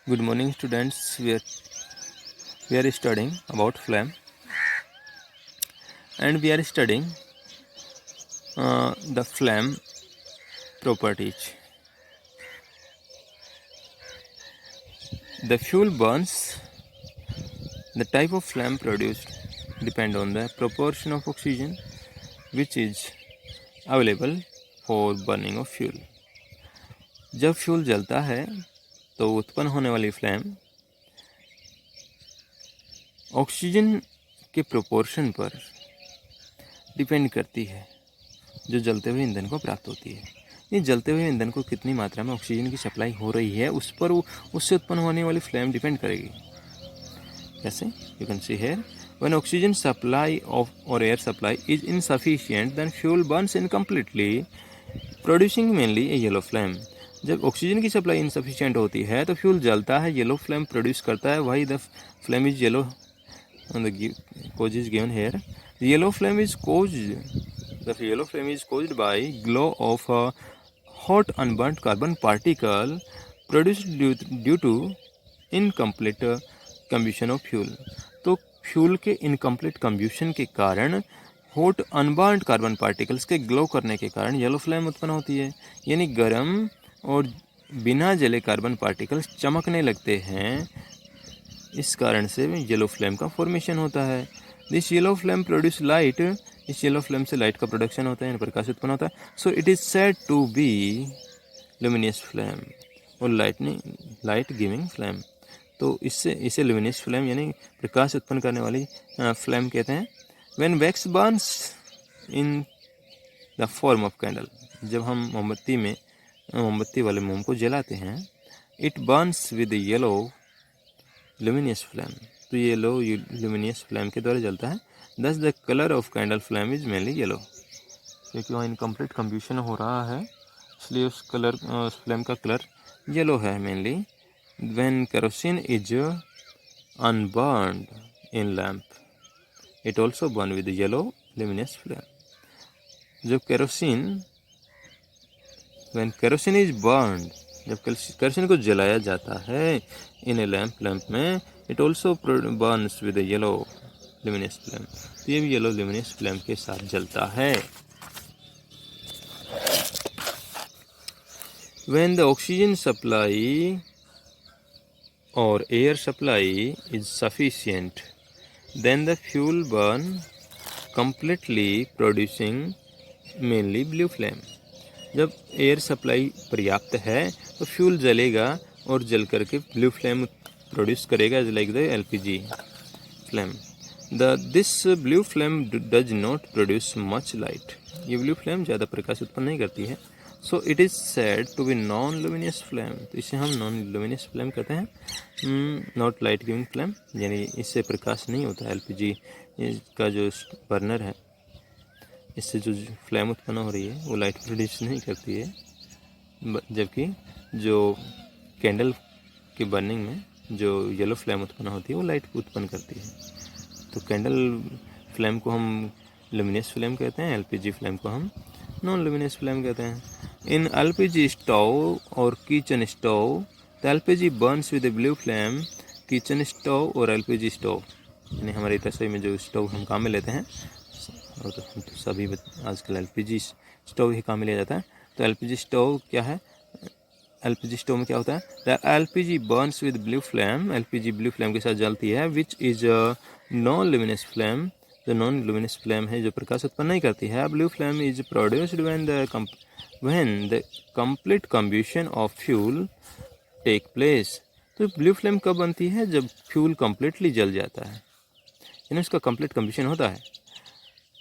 Good morning, students. We are studying about flame, and we are studying the flame properties. The fuel burns. The type of flame produced depend on the proportion of oxygen which is available for burning of fuel. जब fuel जलता है तो उत्पन्न होने वाली flame oxygen के proportion पर depend करती है जो जलते हुए ईंधन को प्राप्त होती है। ये जलते हुए ईंधन को कितनी मात्रा में ऑक्सीजन की सप्लाई हो रही है उस पर उससे उत्पन्न होने वाली फ्लेम डिपेंड करेगी। जैसे you can see here, when oxygen supply of और air supply is insufficient then fuel burns incompletely producing mainly a yellow flame. जब ऑक्सीजन की सप्लाई इनसफिशिएंट होती है तो फ्यूल जलता है, येलो फ्लेम प्रोड्यूस करता है। Why the flame is yellow, the cause is given here. The yellow flame is caused by glow of a hot unburnt carbon particle produced due to incomplete combustion of fuel. तो fuel के incomplete कम्ब्यूशन के कारण hot unburned carbon particles के glow करने के कारण yellow flame उत्पन्न होती है। यानी गर्म और बिना जले कार्बन पार्टिकल्स चमकने लगते हैं, इस कारण से येलो फ्लेम का फॉर्मेशन होता है। This yellow flame produce light, इस येलो फ्लेम से लाइट का प्रोडक्शन होता है, प्रकाश उत्पन्न होता है। So it is said to be luminous flame और लाइट गिविंग फ्लेम। तो इसे लुमिनियस फ्लेम यानी प्रकाश उत्पन्न करने वाली फ्लेम कहते हैं। When wax Burns in the form of candle, जब हम मोमबत्ती वाले मोम को जलाते हैं, it Burns with yellow luminous flame, तो येलो लुमिनियस फ्लेम के द्वारा जलता है। दस the colour of candle flame is mainly yellow, क्योंकि वहाँ इनकम्प्लीट कम्ब्यूशन हो रहा है इसलिए उस फ्लेम का कलर येलो है mainly. When kerosene is unburned in lamp it also burn with yellow luminous flame. जब व्हेन केरोसिन इज बर्न्ड, जब केरोसिन को जलाया जाता है इन ए लैम्प में, it also Burns with yellow luminous flame, तो ये भी येलो लुमिनियस फ्लेम के साथ जलता है। व्हेन द ऑक्सीजन सप्लाई और air supply is sufficient then the fuel burn completely producing mainly blue flame. जब एयर सप्लाई पर्याप्त है तो फ्यूल जलेगा और जल करके ब्लू फ्लेम प्रोड्यूस करेगा, as like the LPG flame. This blue flame does not produce much light, ये ब्लू फ्लेम ज़्यादा प्रकाश उत्पन्न नहीं करती है। So it is said to be non luminous flame, तो इसे हम नॉन लुमिनियस फ्लेम कहते हैं, नॉट लाइट गिविंग फ्लेम, यानी इससे प्रकाश नहीं होता। एलपीजी का जो बर्नर है, इससे जो फ्लेम उत्पन्न हो रही है वो लाइट प्रोड्यूस नहीं करती है, जबकि जो कैंडल की बर्निंग में जो येलो फ्लेम उत्पन्न होती है वो लाइट उत्पन्न करती है। तो कैंडल फ्लेम को हम लुमिनियस फ्लेम कहते हैं, एलपीजी फ्लेम को हम नॉन लुमिनियस फ्लेम कहते हैं। इन एलपीजी स्टोव और kitchen stove the LPG burns with blue flame. Kitchen stove और एलपीजी स्टोव यानी हमारी रसोई में जो स्टोव हम काम में लेते हैं, और तो सभी आजकल एलपीजी स्टोव ही काम में लिया जाता है। तो एलपीजी स्टोव क्या है, एलपीजी स्टोव में क्या होता है, the LPG burns with blue flame, LPG blue flame के साथ जलती है, which is non luminous flame, जो नॉन लुमिनियस फ्लेम है जो प्रकाश उत्पन्न नहीं करती है। Blue flame is produced when the complete combustion of fuel take place. तो ब्लू फ्लेम कब बनती है, जब फ्यूल कंप्लीटली जल जाता है, यानी उसका कंप्लीट कम्ब्यूशन होता है।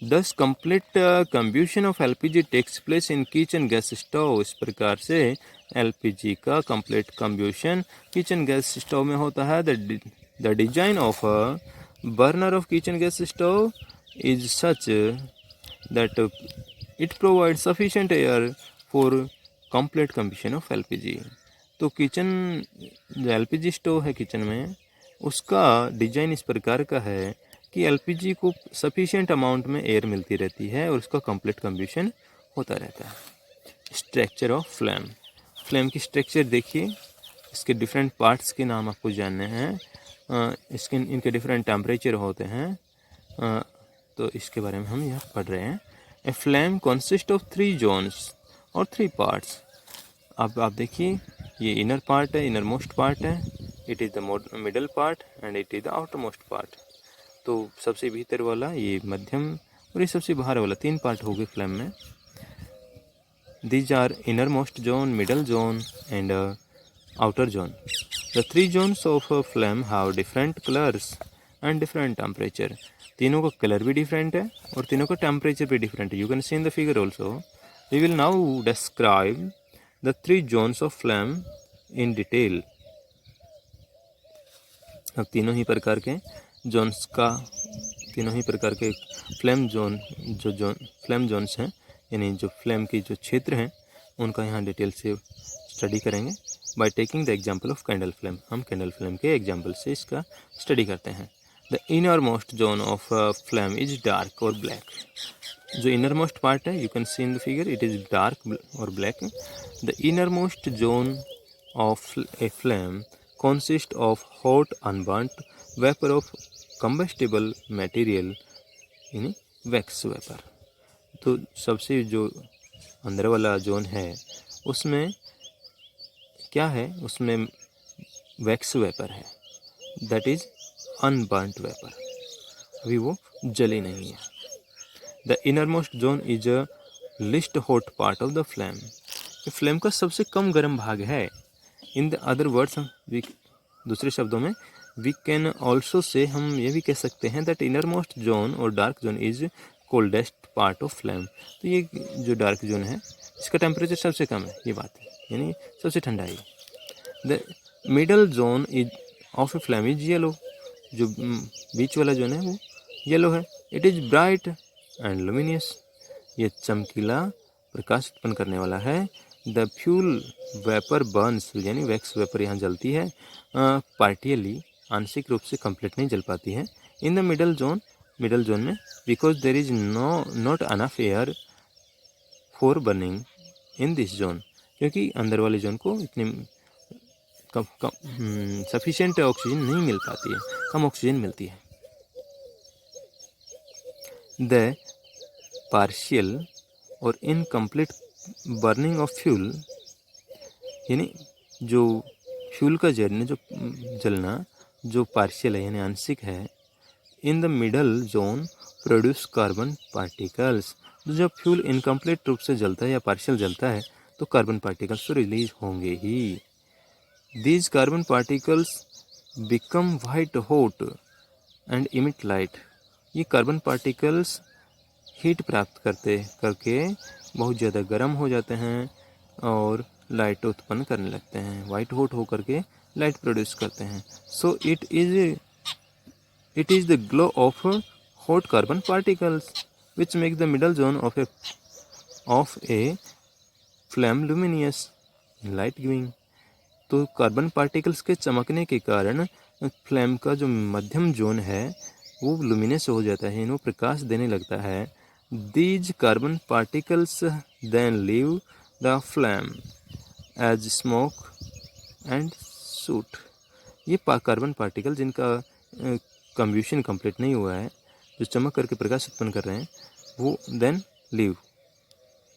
Thus complete combustion of LPG takes place in kitchen gas stove। इस प्रकार से LPG का complete combustion kitchen gas stove में होता है। The design of a burner of kitchen gas stove is such that it provides sufficient air for complete combustion of LPG। तो kitchen जो LPG stove है किचन में, उसका design इस प्रकार का है कि एलपीजी को सफिशिएंट अमाउंट में एयर मिलती रहती है और उसका कंप्लीट कम्ब्यूशन होता रहता है। स्ट्रक्चर ऑफ फ्लेम, फ्लेम की स्ट्रक्चर देखिए, इसके डिफरेंट पार्ट्स के नाम आपको जानने हैं। इसके इनके डिफरेंट टेम्परेचर होते हैं, तो इसके बारे में हम यहाँ पढ़ रहे हैं। A flame consist of 3 zones और 3 पार्ट्स। अब आप देखिए, ये इनर पार्ट है, इनर मोस्ट पार्ट है, it is the middle part and it is the outer most part. तो सबसे भीतर वाला, ये मध्यम और ये सबसे बाहर वाला, 3 पार्ट हो गए फ्लेम में। These are inner most zone, middle zone and outer zone. The 3 zones of a flame have different colours and different temperature. तीनों का कलर भी डिफरेंट है और तीनों का टेम्परेचर भी डिफरेंट है। You can see in the figure also. We will now describe the 3 zones of flame in detail. अब तीनों ही प्रकार के जोन्स का, तीनों ही प्रकार के फ्लेम जोन, जो फ्लेम जोन्स हैं, यानी जो फ्लेम की जो क्षेत्र हैं, उनका यहाँ डिटेल से स्टडी करेंगे by taking the example of candle flame. हम कैंडल फ्लेम के एग्जांपल से इसका स्टडी करते हैं। The inner most zone of flame is dark और ब्लैक। जो इनर मोस्ट पार्ट है, you can see in the figure, it is dark और black. The inner most zone of a flame consist of hot unburnt vapor of combustible material, यानी wax vapour. तो सबसे जो अंदर वाला zone है उसमें क्या है, उसमें वैक्स वेपर है, दैट इज अनबर्नट वेपर, अभी वो जली नहीं है। The inner most zone is a list hot part of the flame. ये फ्लेम का सबसे कम गर्म भाग है। इन द अदर वर्ड्स, दूसरे शब्दों में, वी कैन ऑल्सो से, हम ये भी कह सकते हैं दैट इनर मोस्ट जोन और dark zone is coldest part of flame. तो ये जो डार्क जोन है, इसका टेम्परेचर सबसे कम है, ये बात है, यानी सबसे ठंडा है। The middle zone is of a flame is yellow. जो बीच वाला जोन है वो येलो है। It is bright and luminous. ये चमकीला, प्रकाश उत्पन्न करने वाला है। द फ्यूल वेपर बर्न्स, यानी वैक्स वेपर यहाँ जलती है, पार्टियली, आंशिक रूप से, कंप्लीट नहीं जल पाती है। In the middle zone, middle zone में, because there is not enough air for burning in this zone, क्योंकि अंदर वाले जोन को इतनी सफिशिएंट ऑक्सीजन नहीं मिल पाती है, कम ऑक्सीजन मिलती है। द पार्शियल और इनकम्प्लीट बर्निंग ऑफ फ्यूल, यानी जो फ्यूल का जलना जो पार्शियल है, यानी आंशिक है, in the middle zone produce carbon particles. तो जब फ्यूल इनकम्प्लीट रूप से जलता है या पार्शियल जलता है तो कार्बन पार्टिकल्स तो रिलीज होंगे ही। These carbon particles become white hot and emit light. ये कार्बन पार्टिकल्स हीट प्राप्त करके बहुत ज़्यादा गर्म हो जाते हैं और लाइट उत्पन्न करने लगते हैं, वाइट हॉट होकर के लाइट प्रोड्यूस करते हैं। सो it is the glow of hot carbon particles which make the middle zone of a flame luminous light giving. तो कार्बन पार्टिकल्स के चमकने के कारण फ्लेम का जो मध्यम जोन है वो लुमिनियस हो जाता है, वो प्रकाश देने लगता है। These carbon particles then leave the flame as smoke and soot। ये कार्बन पार्टिकल जिनका कम्ब्यूशन कंप्लीट नहीं हुआ है, जो चमक करके प्रकाश उत्पन्न कर रहे हैं, वो then leave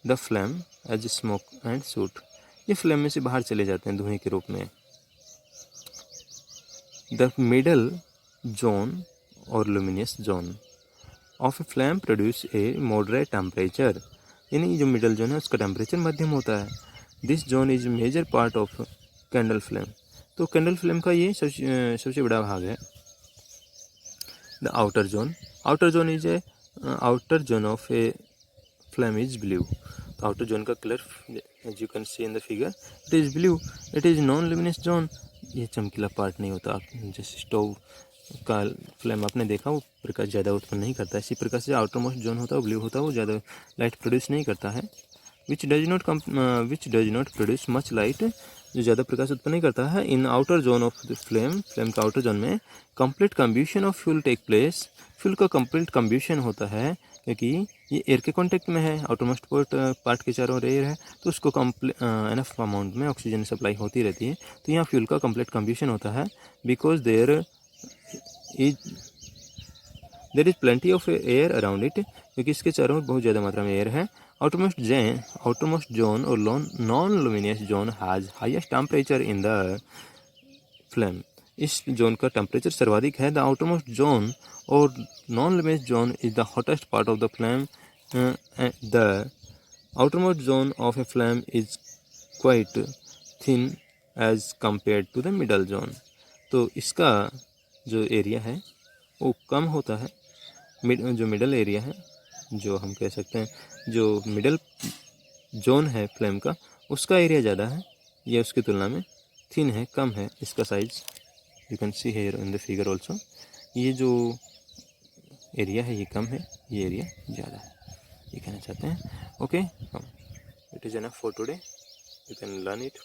the flame as smoke and soot। ये फ्लेम में से बाहर चले जाते हैं धुएं के रूप में। The middle zone और luminous zone of a flame produce a moderate temperature, यानी जो मिडल जोन है उसका टेम्परेचर मध्यम होता है। This zone is major part of candle flame. तो कैंडल फ्लेम का ये सबसे बड़ा भाग है। The outer zone is a outer zone of a flame is blue. तो आउटर जोन का colour, as you can see in the figure, it is blue. It is non luminous zone. ये चमकीला पार्ट नहीं होता। जैसे stove का flame आपने देखा, वो प्रकाश ज़्यादा उत्पन्न नहीं करता। इसी प्रकार से आउटर मोस्ट जोन होता है, वो ब्लू होता है, वो ज़्यादा लाइट प्रोड्यूस नहीं करता है। Which does not produce much light, जो ज़्यादा प्रकाश उत्पन्न नहीं करता है। In outer zone of the flame का आउटर जोन में complete combustion of fuel take place, fuel का कंप्लीट कम्ब्यूशन होता है क्योंकि ये एयर के कांटेक्ट में है, आउटरमोस्ट पार्ट के चारों एयर है, तो उसको एनफ अमाउंट में ऑक्सीजन सप्लाई होती रहती है। तो यहाँ फ्यूल का कंप्लीट कम्ब्यूशन होता है because there is plenty of air around it, क्योंकि इसके चारों में बहुत ज़्यादा मात्रा में एयर है। आउटरमोस्ट जोन और non luminous zone has highest temperature in the flame. इस जोन का टेम्परेचर सर्वाधिक है। द आउटरमोस्ट जोन और non luminous zone is the hottest part of the flame. The outermost zone of a flame is quite thin as compared to the middle zone. तो इसका जो area है वो कम होता है, जो मिडल एरिया है, जो हम कह सकते हैं जो मिडल जोन है फ्लेम का, उसका एरिया ज़्यादा है, यह उसकी तुलना में थिन है, कम है इसका size. You can see here in the figure also. ये जो एरिया है ये कम है, ये एरिया ज़्यादा है, ये कहना चाहते हैं। Okay, it is enough for today, you can learn it.